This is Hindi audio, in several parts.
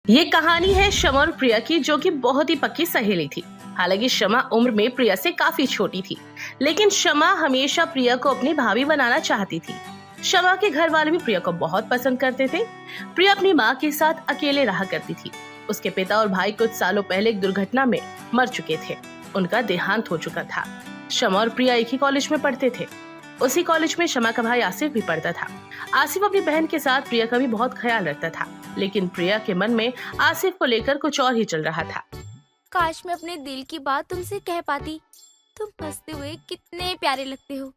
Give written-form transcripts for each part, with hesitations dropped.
ये कहानी है शमा और प्रिया की, जो कि बहुत ही पक्की सहेली थी। हालांकि शमा उम्र में प्रिया से काफी छोटी थी, लेकिन शमा हमेशा प्रिया को अपनी भाभी बनाना चाहती थी। शमा के घर वाले भी प्रिया को बहुत पसंद करते थे। प्रिया अपनी माँ के साथ अकेले रहा करती थी। उसके पिता और भाई कुछ सालों पहले एक दुर्घटना में मर चुके थे। उनका देहांत हो चुका था। शमा और प्रिया एक ही कॉलेज में पढ़ते थे। उसी कॉलेज में शमा का भाई आसिफ भी पढ़ता था। आसिफ अपनी बहन के साथ प्रिया का भी बहुत ख्याल रखता था, लेकिन प्रिया के मन में आसिफ को लेकर कुछ और ही चल रहा था। काश मैं अपने दिल की बात तुमसे कह पाती। तुम हंसते हुए कितने प्यारे लगते हो।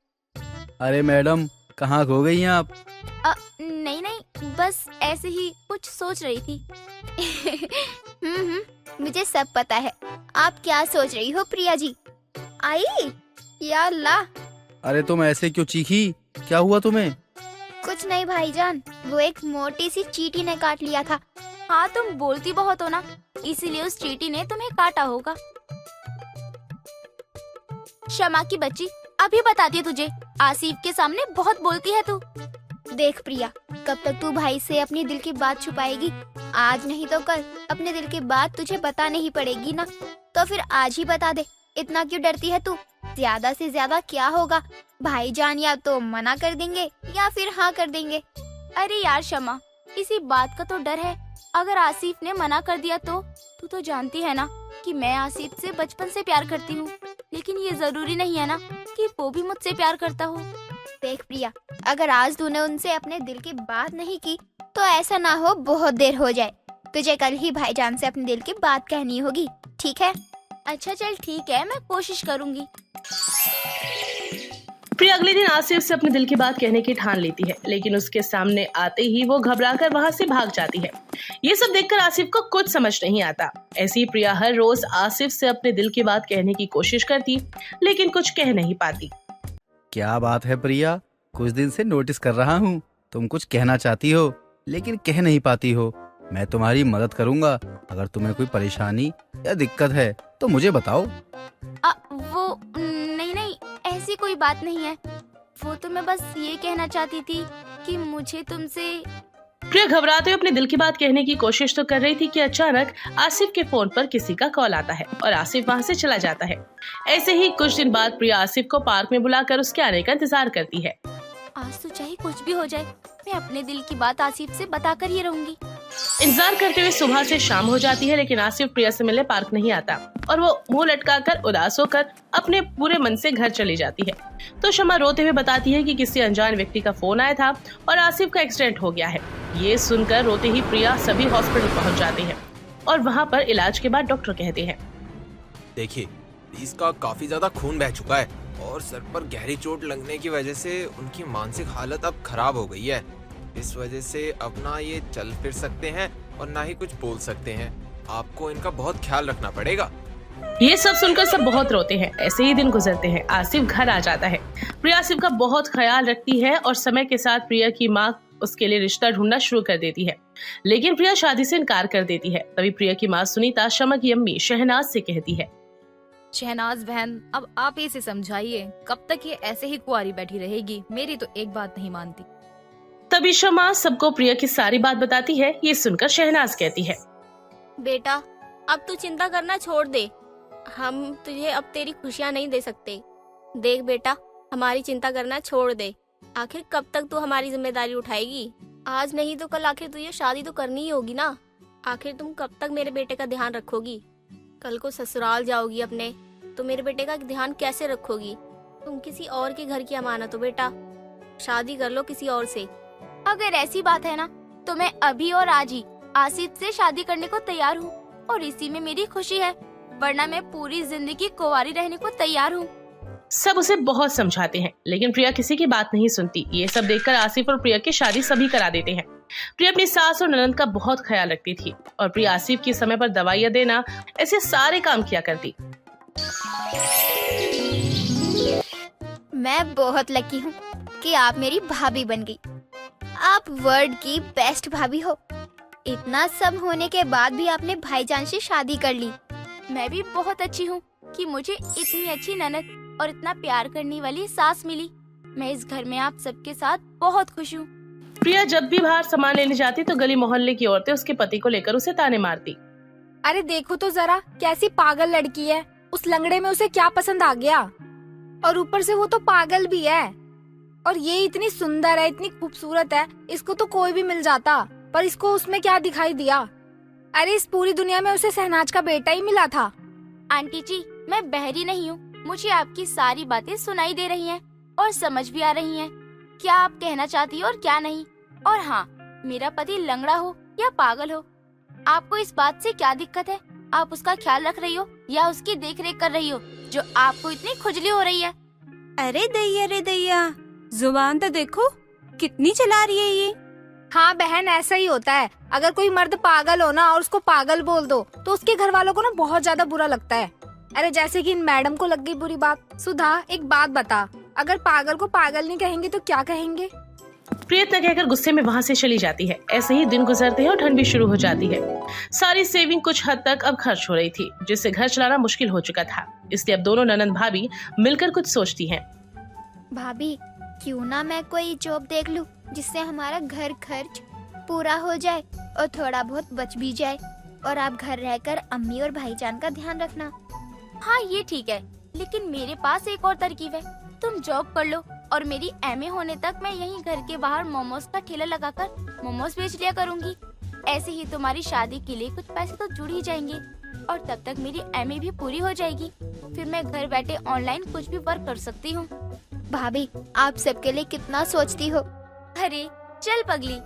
अरे मैडम, कहाँ खो गई हैं आप? नहीं, बस ऐसे ही कुछ सोच रही थी। मुझे सब पता है आप क्या सोच रही हो प्रिया जी। आई या अल्लाह। अरे तुम ऐसे क्यों चीखी? क्या हुआ तुम्हें? कुछ नहीं भाईजान, वो एक मोटी सी चींटी ने काट लिया था। हाँ, तुम बोलती बहुत हो ना, इसीलिए उस चींटी ने तुम्हें काटा होगा। शमा की बच्ची, अभी बताती है तुझे। आसिफ के सामने बहुत बोलती है तू। देख प्रिया, कब तक तू भाई से अपनी दिल की बात छुपाएगी? आज नहीं तो कल अपने दिल की बात तुझे बतानी ही पड़ेगी ना। तो फिर आज ही बता दे। इतना क्यों डरती है तू? ज्यादा से ज्यादा क्या होगा? भाईजान या तो मना कर देंगे या फिर हाँ कर देंगे। अरे यार शमा, इसी बात का तो डर है। अगर आसिफ ने मना कर दिया तो? तू तो जानती है ना कि मैं आसिफ से बचपन से प्यार करती हूँ, लेकिन ये जरूरी नहीं है ना कि वो भी मुझसे प्यार करता हो। देख प्रिया, अगर आज तूने उनसे अपने दिल की बात नहीं की तो ऐसा ना हो बहुत देर हो जाए। तुझे कल ही भाईजान से अपने दिल की बात कहनी होगी, ठीक है? अच्छा चल ठीक है, मैं कोशिश करूँगी। प्रिया अगले दिन आसिफ से अपने दिल की बात कहने की ठान लेती है, लेकिन उसके सामने आते ही वो घबराकर वहाँ से भाग जाती है। ये सब देखकर आसिफ को कुछ समझ नहीं आता। ऐसी प्रिया हर रोज आसिफ से अपने दिल की बात कहने की कोशिश करती, लेकिन कुछ कह नहीं पाती। क्या बात है प्रिया, कुछ दिन से नोटिस कर रहा हूँ तुम कुछ कहना चाहती हो लेकिन कह नहीं पाती हो। मैं तुम्हारी मदद करूँगा। अगर तुम्हें कोई परेशानी या दिक्कत है तो मुझे बताओ। वो नहीं, ऐसी कोई बात नहीं है। वो तो मैं बस ये कहना चाहती थी कि मुझे तुमसे। प्रिया घबराते हुए अपने दिल की बात कहने की कोशिश तो कर रही थी कि अचानक आसिफ के फोन पर किसी का कॉल आता है और आसिफ वहाँ से चला जाता है। ऐसे ही कुछ दिन बाद प्रिया आसिफ को पार्क में बुलाकर उसके आने का इंतजार करती है। आज तो चाहे कुछ भी हो जाए, मैं अपने दिल की बात आसिफ से बताकर ही रहूंगी। इंतजार करते हुए सुबह से शाम हो जाती है, लेकिन आसिफ प्रिया से मिलने पार्क नहीं आता और वो मुंह लटकाकर उदास होकर अपने पूरे मन से घर चली जाती है। तो शमा रोते हुए बताती है कि किसी अनजान व्यक्ति का फोन आया था और आसिफ का एक्सीडेंट हो गया है। ये सुनकर रोते ही प्रिया सभी हॉस्पिटल पहुंच जाते हैं और वहाँ पर इलाज के बाद डॉक्टर कहते हैं, देखिए, इसका काफी ज्यादा खून बह चुका है और सर पर गहरी चोट लगने की वजह से उनकी मानसिक हालत अब खराब हो गई है। इस वजह से अब ना ये चल फिर सकते हैं और ना ही कुछ बोल सकते हैं। आपको इनका बहुत ख्याल रखना पड़ेगा। ये सब सुनकर सब बहुत रोते हैं। ऐसे ही दिन गुजरते हैं। आसिफ घर आ जाता है। प्रिया आसिफ का बहुत ख्याल रखती है और समय के साथ प्रिया की माँ उसके लिए रिश्ता ढूंढना शुरू कर देती है, लेकिन प्रिया शादी से इनकार कर देती है। तभी प्रिया की माँ सुनीता शमा की अम्मी शहनाज से कहती है, शहनाज बहन, अब आप ही इसे समझाइए। कब तक ये ऐसे ही कुंवारी बैठी रहेगी? मेरी तो एक बात नहीं मानती। तभी शमा सबको प्रिया की सारी बात बताती है। ये सुनकर शहनाज कहती है, बेटा, अब तू चिंता करना छोड़ दे। हम तुझे अब तेरी खुशियाँ नहीं दे सकते। देख बेटा, हमारी चिंता करना छोड़ दे। आखिर कब तक तू हमारी जिम्मेदारी उठाएगी? आज नहीं तो कल आखिर तुझे शादी तो करनी ही होगी ना। आखिर तुम कब तक मेरे बेटे का ध्यान रखोगी? कल को ससुराल जाओगी अपने, तो मेरे बेटे का ध्यान कैसे रखोगी? तुम किसी और के घर की अमानत हो बेटा। शादी कर लो किसी और से। अगर ऐसी बात है ना, तो मैं अभी और आज ही आसिफ से शादी करने को तैयार हूँ और इसी में मेरी खुशी है, वरना मैं पूरी जिंदगी कुंवारी रहने को तैयार हूँ। सब उसे बहुत समझाते हैं, लेकिन प्रिया किसी की बात नहीं सुनती। ये सब देखकर आसिफ और प्रिया की शादी सभी करा देते हैं। प्रिया अपनी सास और ननद का बहुत ख्याल रखती थी और प्रिया आसिफ की समय पर दवाइयाँ देना, ऐसे सारे काम किया करती। मैं बहुत लकी हूँ कि आप मेरी भाभी बन गई। आप वर्ल्ड की बेस्ट भाभी हो। इतना सब होने के बाद भी आपने भाईजान से शादी कर ली। मैं भी बहुत अच्छी हूँ कि मुझे इतनी अच्छी ननद और इतना प्यार करने वाली सास मिली। मैं इस घर में आप सबके साथ बहुत खुश हूँ। प्रिया जब भी बाहर सामान लेने जाती तो गली मोहल्ले की औरतें उसके पति को लेकर उसे ताने मारती। अरे देखो तो जरा कैसी पागल लड़की है, उस लंगड़े में उसे क्या पसंद आ गया, और ऊपर से वो तो पागल भी है। और ये इतनी सुंदर है, इतनी खूबसूरत है, इसको तो कोई भी मिल जाता, पर इसको उसमें क्या दिखाई दिया। अरे इस पूरी दुनिया में उसे शहनाज का बेटा ही मिला था। आंटी जी, मैं बहरी नहीं हूँ, मुझे आपकी सारी बातें सुनाई दे रही हैं और समझ भी आ रही हैं क्या आप कहना चाहती हो और क्या नहीं। और हाँ, मेरा पति लंगड़ा हो या पागल हो, आपको इस बात से क्या दिक्कत है? आप उसका ख्याल रख रही हो या उसकी देख रेख कर रही हो जो आपको इतनी खुजली हो रही है? अरे दैया, जुबान तो देखो कितनी चला रही है ये। हाँ बहन, ऐसा ही होता है। अगर कोई मर्द पागल हो ना और उसको पागल बोल दो तो उसके घर वालों को ना बहुत ज्यादा बुरा लगता है। अरे जैसे कि इन मैडम को लग गई बुरी बात। सुधा, एक बात बता, अगर पागल को पागल नहीं कहेंगे तो क्या कहेंगे? प्रिया इतना कहकर गुस्से में वहाँ से चली जाती है। ऐसे ही दिन गुजरते हैं और ठंड भी शुरू हो जाती है। सारी सेविंग कुछ हद तक अब खर्च हो रही थी, जिससे घर चलाना मुश्किल हो चुका था। इसलिए अब दोनों ननंद भाभी मिलकर कुछ सोचती हैं। भाभी, क्यों ना मैं कोई जॉब देख लूं जिससे हमारा घर खर्च पूरा हो जाए और थोड़ा बहुत बच भी जाए, और आप घर रहकर अम्मी और भाईजान का ध्यान रखना। हाँ ये ठीक है, लेकिन मेरे पास एक और तरकीब है। तुम जॉब कर लो और मेरी एमए होने तक मैं यहीं घर के बाहर मोमोज का ठेला लगाकर मोमोज बेच लिया करूँगी। ऐसे ही तुम्हारी शादी के लिए कुछ पैसे तो जुड़ ही जाएंगे और तब तक मेरी एमए भी पूरी हो जाएगी। फिर मैं घर बैठे ऑनलाइन कुछ भी वर्क कर सकती हूँ। भाभी, आप सबके लिए कितना सोचती हो। अरे चल पगली।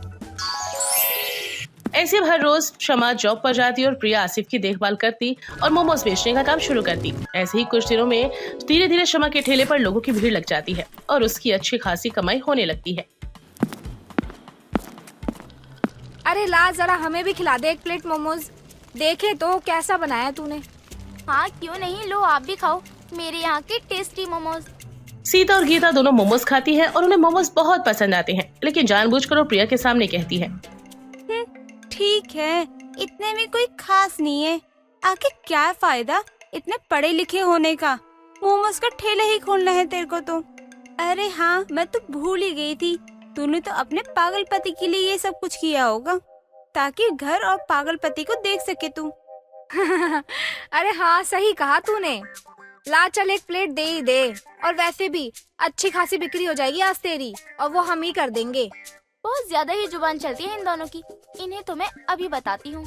ऐसे हर रोज शमा जॉब पर जाती और प्रिया आसिफ की देखभाल करती और मोमोज बेचने का काम शुरू करती। ऐसे ही कुछ दिनों में धीरे धीरे शमा के ठेले पर लोगों की भीड़ लग जाती है और उसकी अच्छी खासी कमाई होने लगती है। अरे ला, जरा हमें भी खिला दे एक प्लेट मोमोज। देखे तो कैसा बनाया तूने। हाँ क्यों नहीं, लो आप भी खाओ मेरे यहाँ के टेस्टी मोमोज। सीता और गीता दोनों मोमोज खाती है और उन्हें मोमोज बहुत पसंद आते हैं, लेकिन जानबूझकर वो प्रिया के सामने कहती है, ठीक है, इतने में कोई खास नहीं है। आखिर क्या फायदा इतने पढ़े लिखे होने का, मोमोज का ठेला ही खोलना है तेरे को तो। अरे हाँ, मैं तो भूल ही गई थी, तूने तो अपने पागल पति के लिए ये सब कुछ किया होगा ताकि घर और पागल पति को देख सके तू। अरे हाँ, सही कहा तूने। ला चल, एक प्लेट दे ही दे, और वैसे भी अच्छी खासी बिक्री हो जाएगी आज तेरी, और वो हम ही कर देंगे। बहुत ज्यादा ही जुबान चलती है इन दोनों की, इन्हें तो मैं अभी बताती हूँ।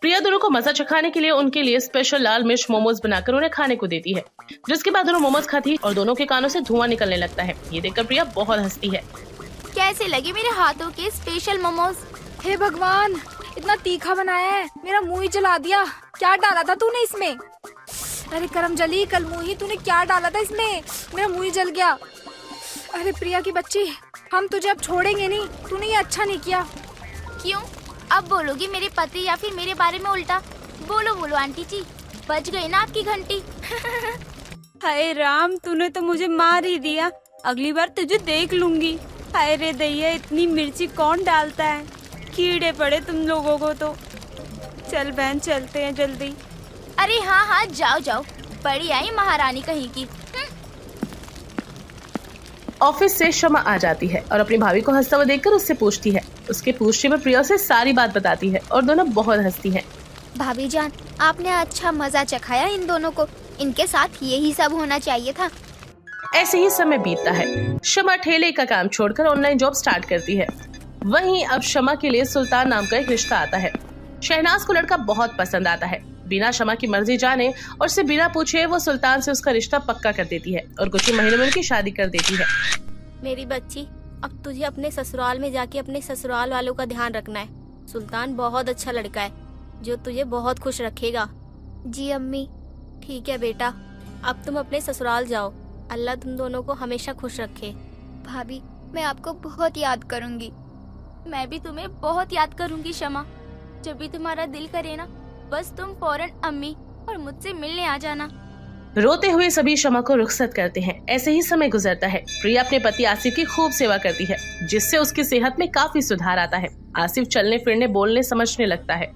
प्रिया दोनों को मजा चखाने के लिए उनके लिए स्पेशल लाल मिर्च मोमोज बनाकर उन्हें खाने को देती है, जिसके बाद दोनों मोमोज खाती और दोनों के कानों से धुआं निकलने लगता है। ये देखकर प्रिया बहुत हंसती है। कैसे लगे मेरे हाथों के स्पेशल मोमोज? हे भगवान, इतना तीखा बनाया है, मेरा मुंह ही जला दिया। क्या डाला था तूने इसमें? अरे करम जली, कल मुंह ही तूने क्या डाला था इसमें? मेरा मुंह ही जल गया। अरे प्रिया की बच्ची, हम तुझे अब छोड़ेंगे नहीं, तूने ये अच्छा नहीं किया। क्यों? अब बोलोगी मेरे पति या फिर मेरे बारे में उल्टा? बोलो बोलो आंटी जी, बज गई ना आपकी घंटी। हाय राम, तूने तो मुझे मार ही दिया, अगली बार तुझे देख लूंगी। हाय रे दैया, इतनी मिर्ची कौन डालता है, कीड़े पड़े तुम लोगों को तो। चल बहन, चलते हैं जल्दी। अरे हाँ हाँ, जाओ जाओ, बड़ी आई महारानी कहीं की। ऑफिस से शमा आ जाती है और अपनी भाभी को हंसता हुआ देखकर उससे पूछती है। उसके पूछने में प्रिया उसे सारी बात बताती है और दोनों बहुत हंसती हैं। भाभी जान, आपने अच्छा मजा चखाया इन दोनों को, इनके साथ यही सब होना चाहिए था। ऐसे ही समय बीतता है। शमा ठेले का काम छोड़कर ऑनलाइन जॉब स्टार्ट करती है। वहीं अब शमा के लिए सुल्तान नाम का एक रिश्ता आता है। शहनाज को लड़का बहुत पसंद आता है। बिना शमा की मर्जी जाने और उससे बिना पूछे वो सुल्तान से उसका रिश्ता पक्का कर देती है और कुछ ही महीनों में उनकी शादी कर देती है। मेरी बच्ची, अब तुझे अपने ससुराल में जाके अपने ससुराल वालों का ध्यान रखना है। सुल्तान बहुत अच्छा लड़का है जो तुझे बहुत खुश रखेगा। जी अम्मी। ठीक है बेटा, अब तुम अपने ससुराल जाओ। अल्लाह तुम दोनों को हमेशा खुश रखे। भाभी, मैं आपको बहुत याद करूंगी। मैं भी तुम्हें बहुत याद करूंगी शमा। जब भी तुम्हारा दिल करे ना, बस तुम फौरन अम्मी और मुझसे मिलने आ जाना। रोते हुए सभी शमा को रुखसत करते हैं। ऐसे ही समय गुजरता है। प्रिया अपने पति आसिफ की खूब सेवा करती है, जिससे उसकी सेहत में काफी सुधार आता है। आसिफ चलने फिरने बोलने समझने लगता है।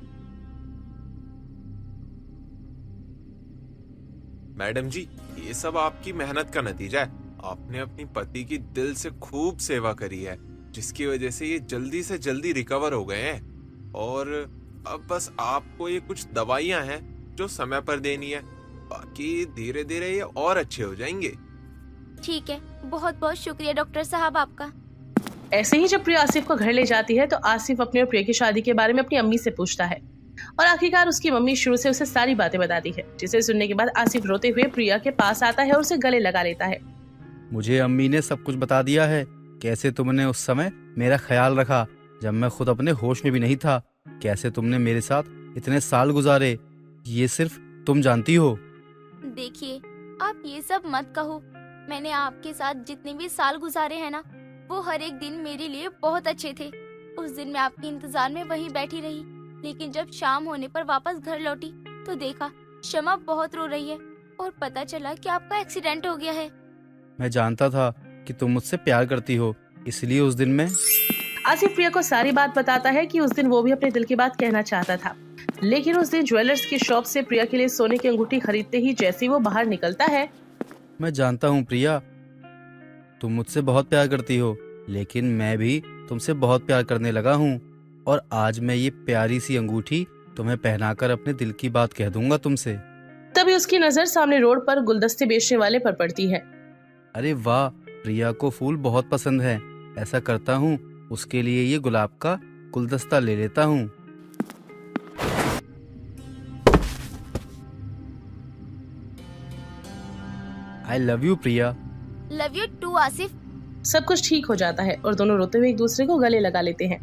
मैडम जी, ये सब आपकी मेहनत का नतीजा है। आपने अपनी पति की दिल से खूब सेवा करी है, जिसकी वजह से ये जल्दी से जल्दी रिकवर हो गए हैं। और अब बस आपको ये कुछ दवाइयां हैं जो समय पर देनी है, बाकी धीरे धीरे ये और अच्छे हो जाएंगे। ठीक है, बहुत बहुत शुक्रिया डॉक्टर साहब आपका। ऐसे ही जब प्रिया आसिफ को घर ले जाती है तो आसिफ अपने और प्रिया की शादी के बारे में अपनी अम्मी से पूछता है और आखिरकार उसकी मम्मी शुरू से उसे सारी बातें बताती है, जिसे सुनने के बाद आसिफ रोते हुए प्रिया के पास आता है और उसे गले लगा लेता है। मुझे अम्मी ने सब कुछ बता दिया है, कैसे तुमने उस समय मेरा ख्याल रखा जब मैं खुद अपने होश में भी नहीं था, कैसे तुमने मेरे साथ इतने साल गुजारे, ये सिर्फ तुम जानती हो। देखिए, आप ये सब मत कहो। मैंने आपके साथ जितने भी साल गुजारे हैं ना, वो हर एक दिन मेरे लिए बहुत अच्छे थे। उस दिन मैं आपके इंतजार में वहीं बैठी रही, लेकिन जब शाम होने पर वापस घर लौटी तो देखा शमा बहुत रो रही है और पता चला कि आपका एक्सीडेंट हो गया है। मैं जानता था कि तुम मुझसे प्यार करती हो, इसलिए उस दिन मैं आसिफ प्रिया को सारी बात बताता है कि उस दिन वो भी अपने दिल की बात कहना चाहता था, लेकिन उस दिन ज्वेलर्स की शॉप से प्रिया के लिए सोने की अंगूठी खरीदते ही जैसे ही वो बाहर निकलता है। मैं जानता हूँ प्रिया, तुम मुझसे बहुत प्यार करती हो, लेकिन मैं भी तुमसे बहुत प्यार करने लगा हूँ और आज मैं ये प्यारी सी अंगूठी तुम्हें पहनाकर अपने दिल की बात कह दूंगा तुमसे। तभी उसकी नजर सामने रोड पर गुलदस्ते बेचने वाले पर पड़ती है। अरे वाह, प्रिया को फूल बहुत पसंद है। ऐसा करता हूँ, उसके लिए ये गुलाब का गुलदस्ता ले लेता हूँ। I love you Priya. Love you too Asif. सब कुछ ठीक हो जाता है और दोनों रोते हुए एक दूसरे को गले लगा लेते हैं।